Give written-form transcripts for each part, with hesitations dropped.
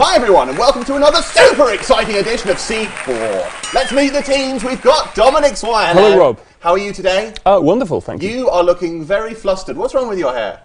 Hi everyone, and welcome to another super exciting edition of C4. Let's meet the teams. We've got Dominic Swire. Hello, Rob. How are you today? Wonderful, thank you. You are looking very flustered. What's wrong with your hair?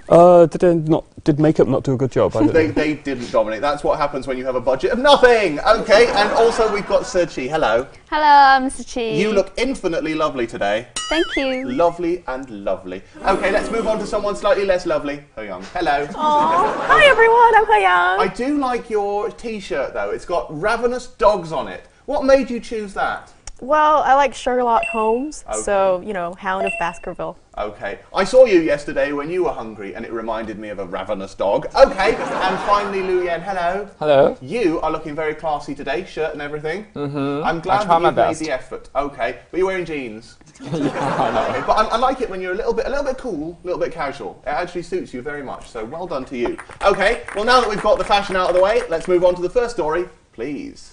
Did makeup not do a good job? They didn't, Dominic. That's what happens when you have a budget of nothing. Okay, and also we've got c4e45r. Hello. Hello, Mr. Chi. You look infinitely lovely today. Thank you. Lovely and lovely. Okay, let's move on to someone slightly less lovely. Young. Hello. Hi everyone, I'm Young. I do like your t-shirt though. It's got ravenous dogs on it. What made you choose that? Well, I like Sherlock Holmes, Okay. so, you know, Hound of Baskerville. Okay. I saw you yesterday when you were hungry and it reminded me of a ravenous dog. Okay. And finally, Lu Yan, hello. Hello. You are looking very classy today, shirt and everything. Mm-hmm. I'm glad I that you've my made best. the effort. Okay. But you're wearing jeans. Yeah, I know. Okay. But I like it when you're a little bit cool, a little bit casual. It actually suits you very much, so well done to you. Okay. Well, now that we've got the fashion out of the way, let's move on to the first story, please.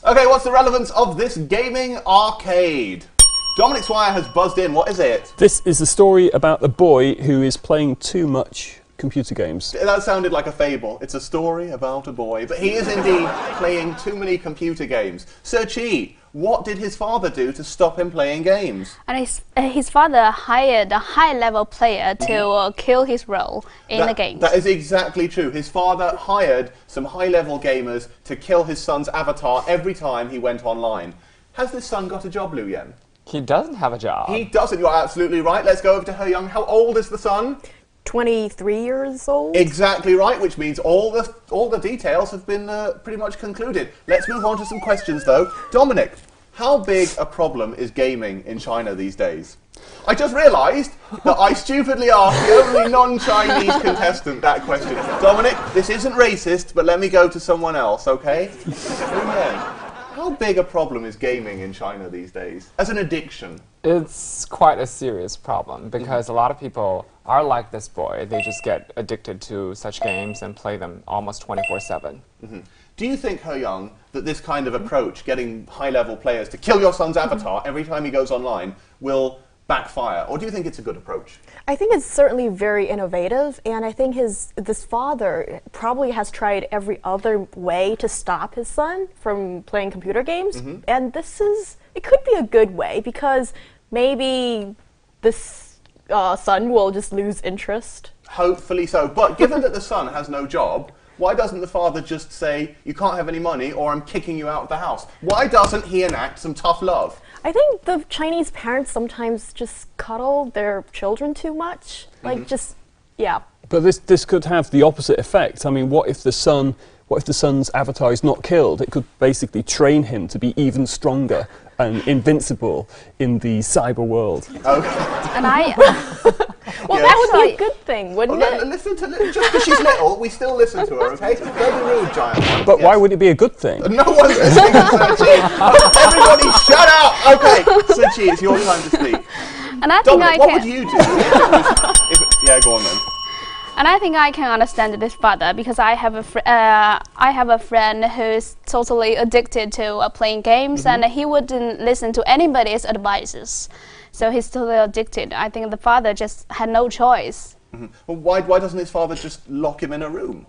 Okay, what's the relevance of this gaming arcade? Dominic Swire has buzzed in. What is it? This is a story about a boy who is playing too much computer games. That sounded like a fable. It's a story about a boy, but he is indeed playing too many computer games. c4e, what did his father do to stop him playing games? And his father hired a high-level player to kill his role in the game. That is exactly true. His father hired some high-level gamers to kill his son's avatar every time he went online. Has this son got a job, Lu Yan? He doesn't have a job. He doesn't. You're absolutely right. Let's go over to Young. How old is the son? 23 years old? Exactly right, which means all the details have been pretty much concluded. Let's move on to some questions, though. Dominic, how big a problem is gaming in China these days? I just realised that I stupidly asked the only non-Chinese contestant that question. Dominic, this isn't racist, but let me go to someone else, okay? How big a problem is gaming in China these days? As an addiction? It's quite a serious problem because a lot of people are like this boy. They just get addicted to such games and play them almost 24/7. Do you think, Young, that this kind of approach, getting high-level players to kill your son's avatar every time he goes online, will backfire? Or do you think it's a good approach? I think it's certainly very innovative, and I think this father probably has tried every other way to stop his son from playing computer games, and it could be a good way because maybe this son will just lose interest. Hopefully so. But given that the son has no job, why doesn't the father just say, you can't have any money or I'm kicking you out of the house? Why doesn't he enact some tough love? I think the Chinese parents sometimes just cuddle their children too much. Like yeah. But this could have the opposite effect. I mean, what if the son's avatar is not killed? It could basically train him to be even stronger and invincible in the cyber world. Okay. And Well, Yes. that would be a good thing, wouldn't it? Listen to just because she's little, we still listen to her, okay? Don't be rude, giant one. But why Yes. would it be a good thing? No one's listening to c4e. Everybody shut up! Okay, c4e, it's your time to speak. And I think Dominic, what would you do yeah, go on then. And I think I can understand this father because I have a friend who's totally addicted to playing games, and he wouldn't listen to anybody's advices. So he's totally addicted. I think the father just had no choice. Well, why doesn't his father just lock him in a room?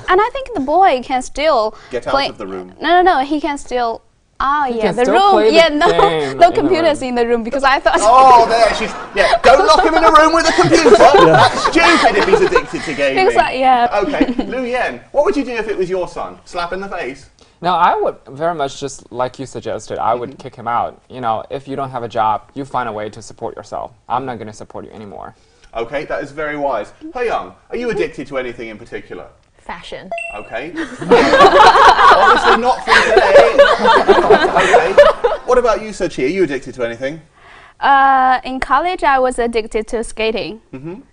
And I think the boy can still Get play. out of the room. No, he can still. Oh yeah, can the still room. play the Yeah, no game in the computers room. in the room because I thought. Oh, there she's. Yeah, don't lock him in a room with a computer. That's stupid if he's addicted to gaming. Because yeah. Okay, Lu Yan, what would you do if it was your son? Slap in the face? Now, I would very much just like you suggested, I would kick him out. You know, if you don't have a job, you find a way to support yourself. I'm not going to support you anymore. Okay, that is very wise. Young, are you addicted to anything in particular? Fashion. Okay. Obviously not from today. Okay. What about you, c4e? Are you addicted to anything? In college, I was addicted to skating.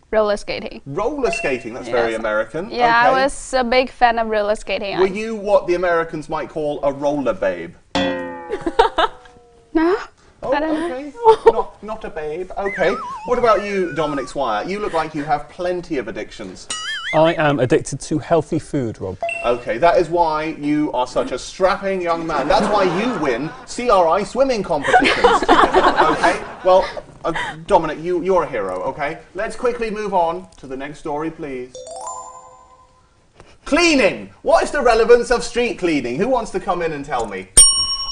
Roller skating. Roller skating, that's very American. Yeah, okay. I was a big fan of roller skating. Were you what the Americans might call a roller babe? No? Oh, I don't know. okay. Not a babe. Okay. What about you, Dominic Swire? You look like you have plenty of addictions. I am addicted to healthy food, Rob. Okay, that is why you are such a strapping young man. That's why you win CRI swimming competitions. Okay, well, Dominic, you're a hero, okay? Let's quickly move on to the next story, please. Cleaning! What is the relevance of street cleaning? Who wants to come in and tell me?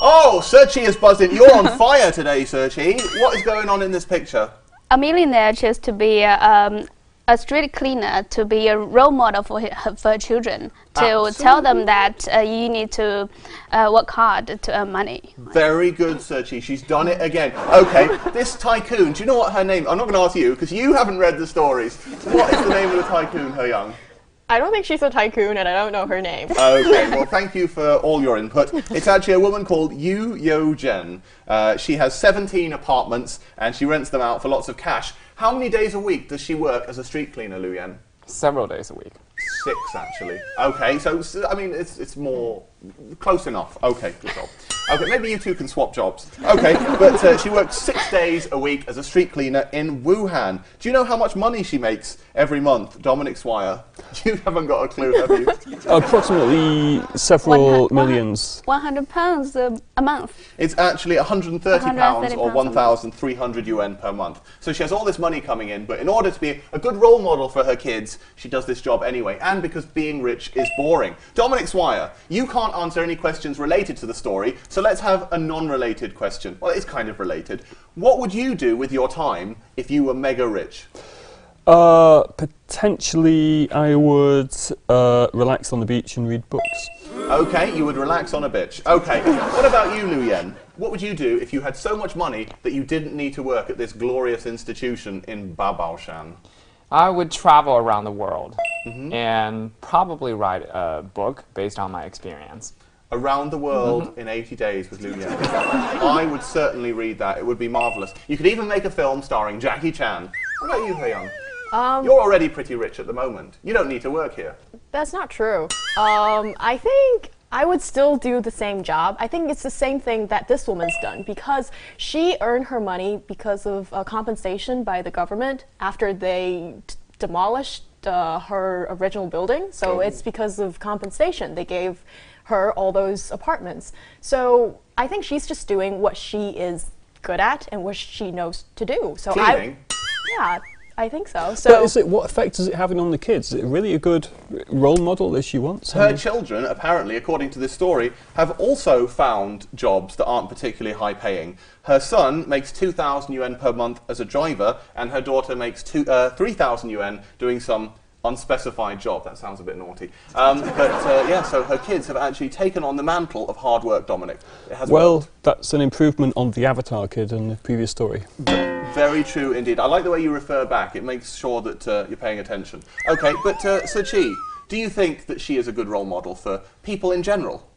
Oh, Serchi is buzzing. You're on fire today, Serchi. What is going on in this picture? A millionaire chose to be a street cleaner, to be a role model for her children, to tell them that you need to work hard to earn money. Very good, Serchi. She's done it again. Okay, this tycoon, do you know what her name? I'm not going to ask you because you haven't read the stories. What is the name of the tycoon, He Young? I don't think she's a tycoon, and I don't know her name. Okay, well, thank you for all your input. It's actually a woman called Yu Yo-jen. She has 17 apartments, and she rents them out for lots of cash. How many days a week does she work as a street cleaner, Lu Yan? Several days a week. 6, actually. Okay, so I mean, it's more close enough. Okay, good job. Okay, maybe you two can swap jobs. Okay, but she works 6 days a week as a street cleaner in Wuhan. Do you know how much money she makes every month, Dominic Swire? You haven't got a clue, have you? Approximately several millions. £100 a month. It's actually £130 or 1,300 yuan per month. So she has all this money coming in, but in order to be a good role model for her kids, she does this job anyway, and because being rich is boring. Dominic Swire, you can't answer any questions related to the story, so let's have a non-related question. Well, it's kind of related. What would you do with your time if you were mega rich? Potentially, I would relax on the beach and read books. Okay, you would relax on a beach. Okay, what about you, Lu Yan? What would you do if you had so much money that you didn't need to work at this glorious institution in Babaoshan? I would travel around the world and probably write a book based on my experience. Around the world in 80 days with Lu Yan. I would certainly read that. It would be marvellous. You could even make a film starring Jackie Chan. What about you, He Young? You're already pretty rich at the moment. You don't need to work here. That's not true. I think I would still do the same job. I think it's the same thing that this woman's done because she earned her money because of compensation by the government after they demolished her original building. So it's because of compensation. They gave her all those apartments. So I think she's just doing what she is good at and what she knows to do. So Cleaning? Yeah, I think so. But what effect is it having on the kids? Is it really a good role model that she wants? Her children, apparently, according to this story, have also found jobs that aren't particularly high paying. Her son makes 2,000 yuan per month as a driver, and her daughter makes 3,000 yuan doing some unspecified job. That sounds a bit naughty. Yeah, so her kids have actually taken on the mantle of hard work, Dominic. It has worked. That's an improvement on the Avatar kid in the previous story. Very true indeed. I like the way you refer back. It makes sure that you're paying attention. Okay, but Serchi, do you think that she is a good role model for people in general?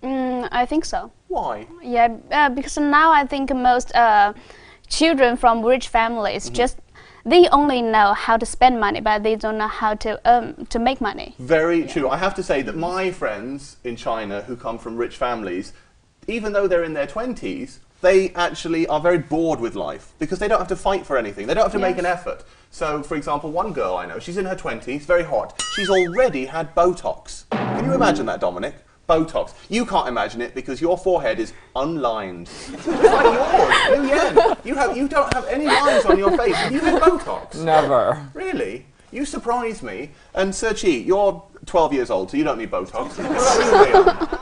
I think so. Why? Yeah, because now I think most children from rich families they only know how to spend money, but they don't know how to make money. Very true. I have to say that my friends in China who come from rich families, even though they're in their 20s, they actually are very bored with life because they don't have to fight for anything. They don't have to make an effort. So, for example, one girl I know, she's in her 20s, very hot. She's already had Botox. Can you imagine that, Dominic? Botox. You can't imagine it because your forehead is unlined. Just like yours. Lu Yan, you don't have any lines on your face. Have you had Botox? Never. Really? You surprise me. And Serchi, you're 12 years old, so you don't need Botox. What about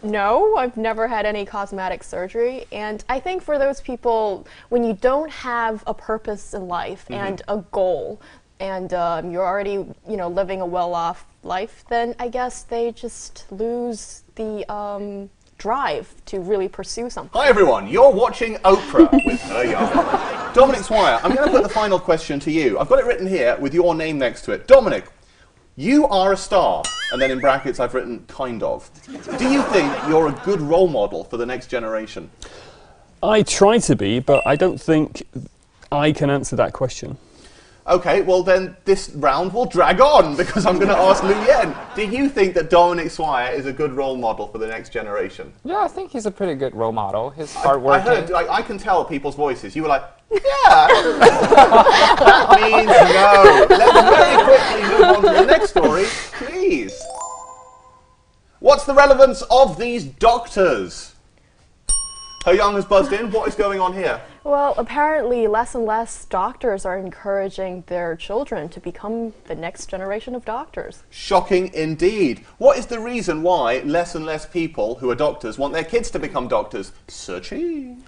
you, No, I've never had any cosmetic surgery, and I think for those people, when you don't have a purpose in life and a goal, and you're already, living a well-off life, then I guess they just lose the drive to really pursue something. Hi everyone, you're watching Oprah with He Young. Dominic Swire, I'm going to put the final question to you. I've got it written here with your name next to it. Dominic, you are a star, and then in brackets I've written kind of. Do you think you're a good role model for the next generation? I try to be, but I don't think I can answer that question. Okay, well then this round will drag on because I'm going to ask Lu Yan. Do you think that Dominic Swire is a good role model for the next generation? Yeah, I think he's a pretty good role model. His hard work. I can tell people's voices. You were like, yeah. That means no. Let's very quickly move on to the next story, please. What's the relevance of these doctors? He Young has buzzed in. What is going on here? Well, apparently less and less doctors are encouraging their children to become the next generation of doctors. Shocking indeed. What is the reason why less and less people who are doctors want their kids to become doctors? C4e.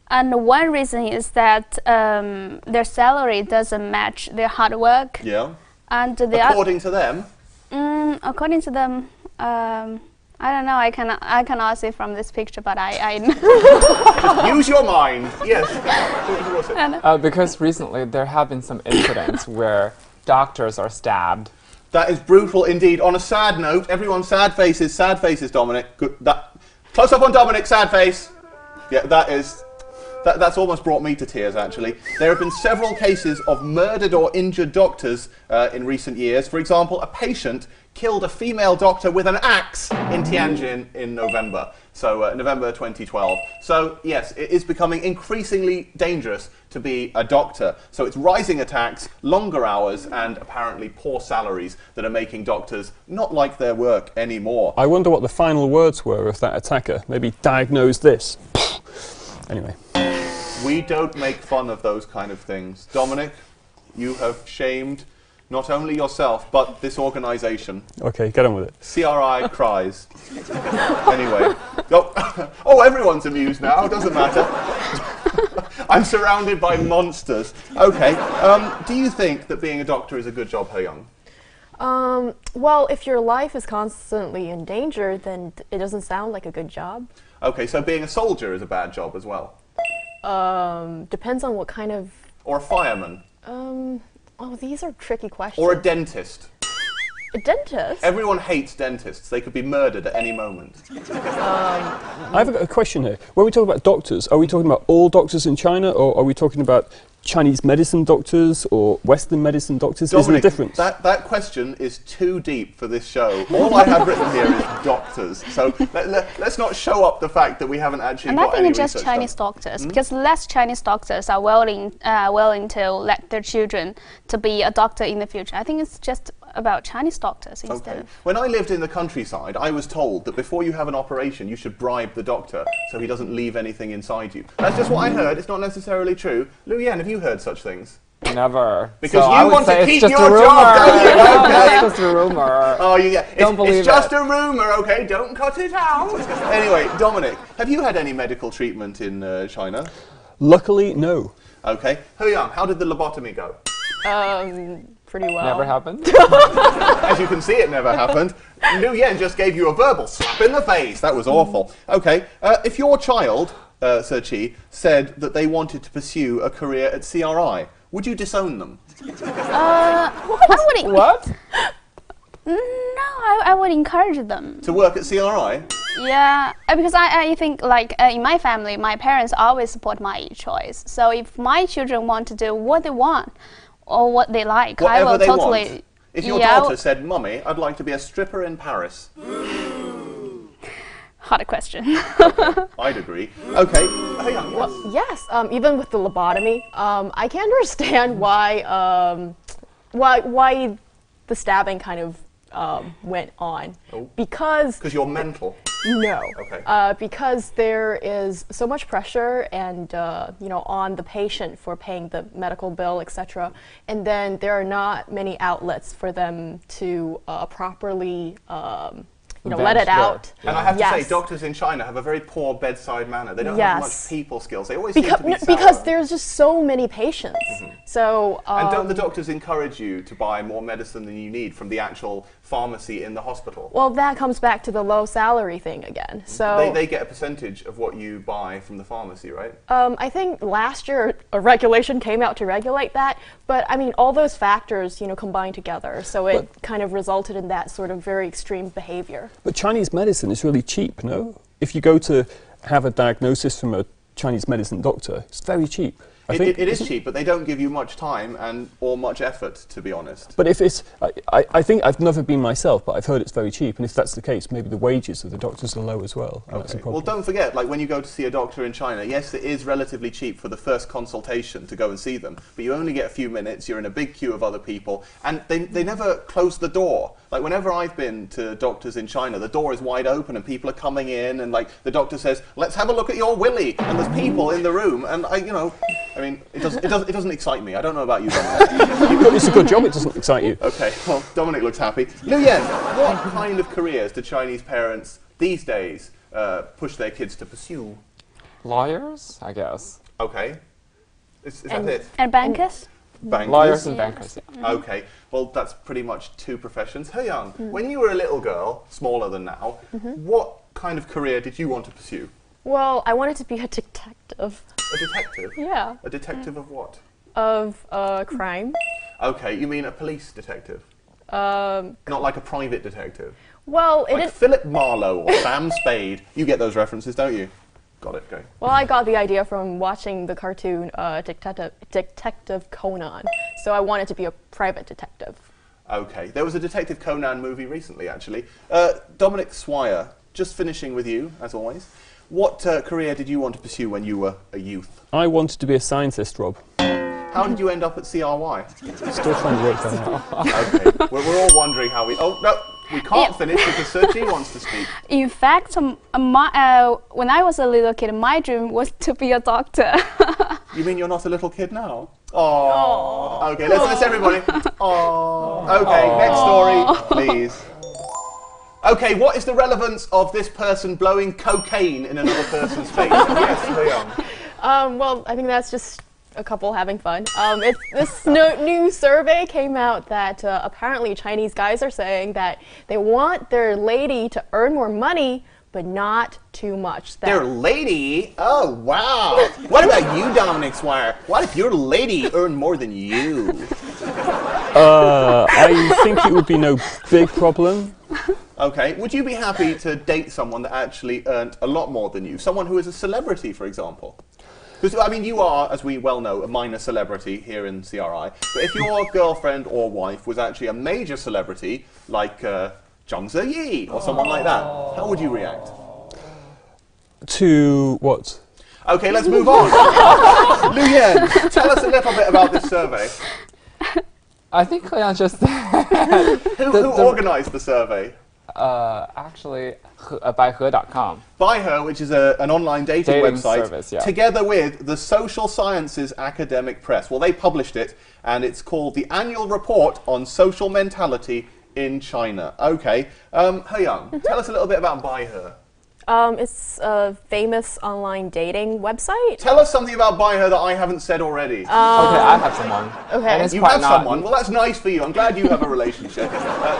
And one reason is that their salary doesn't match their hard work. Yeah. And according to them? According to them, I don't know. I cannot see from this picture, but I Just use your mind. Yes. Who was it? Because recently there have been some incidents where doctors are stabbed. That is brutal indeed. On a sad note, everyone, sad faces, Dominic. Good. Close up on Dominic, sad face. Yeah, that's almost brought me to tears, actually. There have been several cases of murdered or injured doctors in recent years. For example, a patient killed a female doctor with an axe in Tianjin in November. So, November 2012. So, yes, it is becoming increasingly dangerous to be a doctor. So it's rising attacks, longer hours, and apparently poor salaries that are making doctors not like their work anymore. I wonder what the final words were of that attacker. Maybe diagnose this. Anyway. We don't make fun of those kind of things. Dominic, you have shamed not only yourself, but this organisation. Okay, get on with it. CRI cries. Anyway. Oh, everyone's amused now, doesn't matter. I'm surrounded by monsters. Okay, do you think that being a doctor is a good job, He Young? Well, if your life is constantly in danger, then it doesn't sound like a good job. Okay, so being a soldier is a bad job as well? Depends on what kind of... Or a fireman? Oh, these are tricky questions. Or a dentist? A dentist? Everyone hates dentists. They could be murdered at any moment. I have a question here. When we talk about doctors, are we talking about all doctors in China, or are we talking about Chinese medicine doctors or Western medicine doctors? Dominic, is there a difference? That question is too deep for this show. All I have written here is doctors. So let's not show up the fact that we haven't actually And got I any think it's just research Chinese done. doctors, because less Chinese doctors are willing to let their children to be a doctor in the future. I think it's just about Chinese doctors instead of... When I lived in the countryside, I was told that before you have an operation, you should bribe the doctor so he doesn't leave anything inside you. That's just what I heard. It's not necessarily true. Lu Yan, have you heard such things? Never. Because so you want to keep your rumor. job, don't you? Okay. It's just a rumor. Oh, yeah. Don't believe it's just a rumor, okay? Don't cut it out. Anyway, Dominic, have you had any medical treatment in China? Luckily, no. Okay. He Young, how did the lobotomy go? Pretty well. Never happened. As you can see, it never happened. Lu Yan just gave you a verbal slap in the face. That was awful. Okay. If your child, C4e, said that they wanted to pursue a career at CRI, would you disown them? I wouldn't... What? No, I would encourage them. To work at CRI? Yeah, because I think, like, in my family, my parents always support my choice. So if my children want to do what they want or what they like, Whatever I will they totally... want. If your daughter said, "Mummy, I'd like to be a stripper in Paris." Hard question. I'd agree. Okay. Hey, Young, yes. Yes, even with the lobotomy, I can understand why the stabbing kind of went on. Oh. Because you're mental. no, Okay. because there is so much pressure and on the patient for paying the medical bill, etc. And then there are not many outlets for them to properly. Let it out. And I have to Yes. say, doctors in China have a very poor bedside manner. They don't Yes. have much people skills. They always seem to be sour. Because there's just so many patients. So And don't the doctors encourage you to buy more medicine than you need from the actual pharmacy in the hospital? well, that comes back to the low salary thing again. So They get a percentage of what you buy from the pharmacy, right? I think last year a regulation came out to regulate that, but I mean all those factors combined together, so it kind of resulted in that sort of very extreme behavior. But Chinese medicine is really cheap, no? If you go to have a diagnosis from a Chinese medicine doctor, it's very cheap. think it is cheap, but they don't give you much time or much effort, to be honest. But if it's, I think I've never been myself, but I've heard it's very cheap. And if that's the case, maybe the wages of the doctors are low as well. And that's a problem. Well, don't forget, like when you go to see a doctor in China, yes, it is relatively cheap for the first consultation to go and see them, but you only get a few minutes. You're in a big queue of other people, and they never close the door. Like whenever I've been to doctors in China, the door is wide open and people are coming in, and like the doctor says, "Let's have a look at your willy," and there's people in the room, and I mean, it doesn't excite me. I don't know about you, Dominic. It's a good job. It doesn't excite you. Okay, well, Dominic looks happy. Liu Yan, what kind of careers do Chinese parents these days push their kids to pursue? Lawyers, I guess. Okay, is that it? And bankers? Bankers. Lawyers and bankers, yeah. Okay, well, that's pretty much two professions. He Young, when you were a little girl, smaller than now, what kind of career did you want to pursue? Well, I wanted to be a detective. A detective? Yeah. A detective of what? Of crime. Okay, you mean a police detective? Um, Not like a private detective? well, Like Philip Marlowe or Sam Spade. You get those references, don't you? Got it, go. Well, I got the idea from watching the cartoon Detective Conan. So I wanted to be a private detective. Okay, there was a Detective Conan movie recently, actually. Dominic Swire, just finishing with you, as always. What career did you want to pursue when you were a youth? I wanted to be a scientist, Rob. How did you end up at CRY? Still trying to work that out. Okay, we're all wondering how we... Oh, no, we can't finish because c4e wants to speak. In fact, when I was a little kid, my dream was to be a doctor. You mean you're not a little kid now? Oh. Okay, let's everybody. Oh. Okay, next story, please. Okay, what is the relevance of this person blowing cocaine in another person's face? Yes, Leon. Well, I think that's just a couple having fun. This new survey came out that apparently Chinese guys are saying that they want their lady to earn more money, but not too much. Their lady? Oh, wow. What about you, Dominic Swire? What if your lady earned more than you? I think it would be no big problem. Okay, would you be happy to date someone that actually earned a lot more than you? Someone who is a celebrity, for example? Because, I mean, you are, as we well know, a minor celebrity here in CRI. But if your girlfriend or wife was actually a major celebrity, like Zhang Ziyi or someone like that, how would you react? To what? Okay, let's move on. Liu Yan, tell us a little bit about this survey. I think Leon just Who organised the survey? actually byhe.com. Byhe, which is an online dating website, service, yeah. together with the Social Sciences Academic Press. Well, they published it, and it's called the Annual Report on Social Mentality in China. Okay, He Young, tell us a little bit about Byhe. It's a famous online dating website. Tell us something about Byhe that I haven't said already. Okay, I have someone. Okay. And it's You quite have naughty. someone? Well, that's nice for you. I'm glad you have a relationship.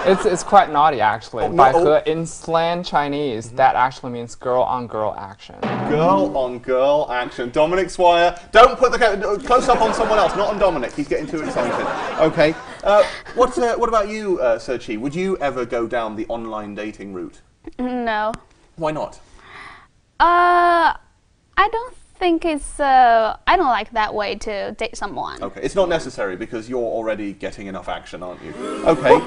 It's quite naughty, actually. no, Byhe, in slang Chinese, that actually means girl-on-girl action. Girl-on-girl action. Dominic Swire, don't put the close up on someone else, not on Dominic. He's getting too excited. Okay. What about you, c4e? Would you ever go down the online dating route? No. Why not? I don't think it's, I don't like that way to date someone. Okay, it's not necessary because you're already getting enough action, aren't you? Okay,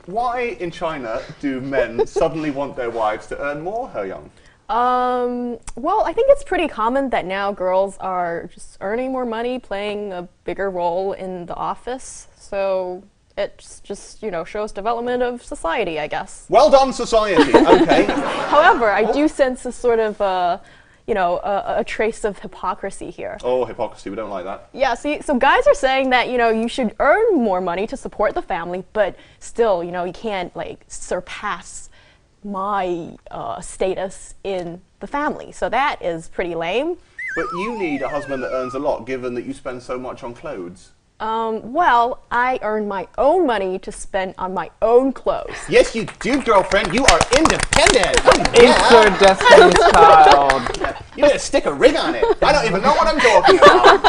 why in China do men suddenly want their wives to earn more, He Young? Well, I think it's pretty common that now girls are just earning more money, playing a bigger role in the office. So it just, you know, shows development of society, I guess. Well done, society. Okay. However, I do sense a sort of, you know, a trace of hypocrisy here. Oh, hypocrisy. We don't like that. Yeah, see, so guys are saying that, you know, you should earn more money to support the family, but still, you know, you can't, like, surpass my status in the family. So that is pretty lame. But you need a husband that earns a lot, given that you spend so much on clothes. Well, I earn my own money to spend on my own clothes. Yes, you do, girlfriend. You are independent. It's your destiny's child. You better stick a ring on it. I don't even know what I'm talking about.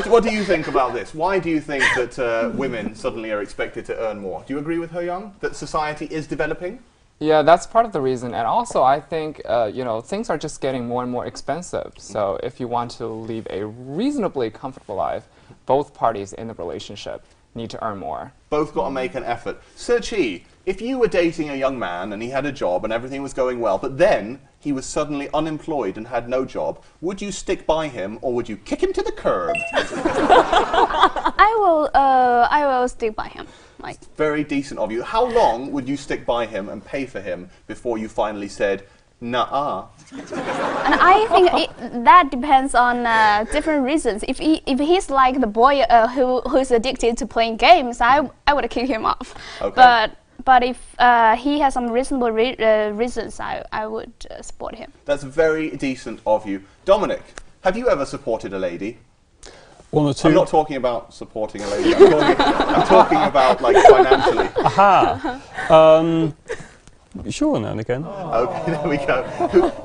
What do you think about this? Why do you think that women suddenly are expected to earn more? Do you agree with He Young that society is developing? Yeah, that's part of the reason. And also, I think, you know, things are just getting more and more expensive. So if you want to live a reasonably comfortable life, both parties in the relationship need to earn more. Both got to make an effort. C4e, if you were dating a young man and he had a job and everything was going well, but then he was suddenly unemployed and had no job, would you stick by him or would you kick him to the curb? I will stick by him. Like, Very decent of you. How long would you stick by him and pay for him before you finally said, nah? and I think that depends on different reasons. If he's like the boy who's addicted to playing games, I would kick him off. Okay. But if he has some reasonable reasons, I would support him. That's very decent of you. Dominic, have you ever supported a lady? One or two. I'm not talking about supporting a lady. I'm talking about, like, financially. Aha. Sure, now and again. Okay, there we go.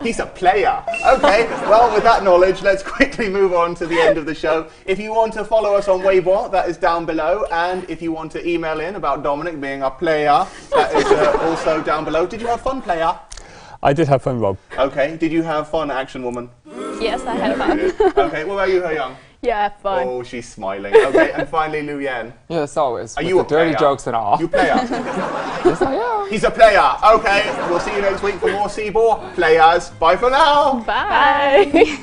He's a player. Okay, well, with that knowledge, let's quickly move on to the end of the show. If you want to follow us on Weibo, that is down below. And if you want to email in about Dominic being a player, that is also down below. Did you have fun, player? I did have fun, Rob. Okay, did you have fun, Action Woman? Yes, I had fun. Okay, what about you, He Young? Yeah, fun. Oh, she's smiling. Okay, and finally, Lu Yan. Yes, always. Are with you the a dirty player? jokes and all. You player? Yes, I am. He's a player. Okay, we'll see you next week for more C4 players. Bye for now. Bye.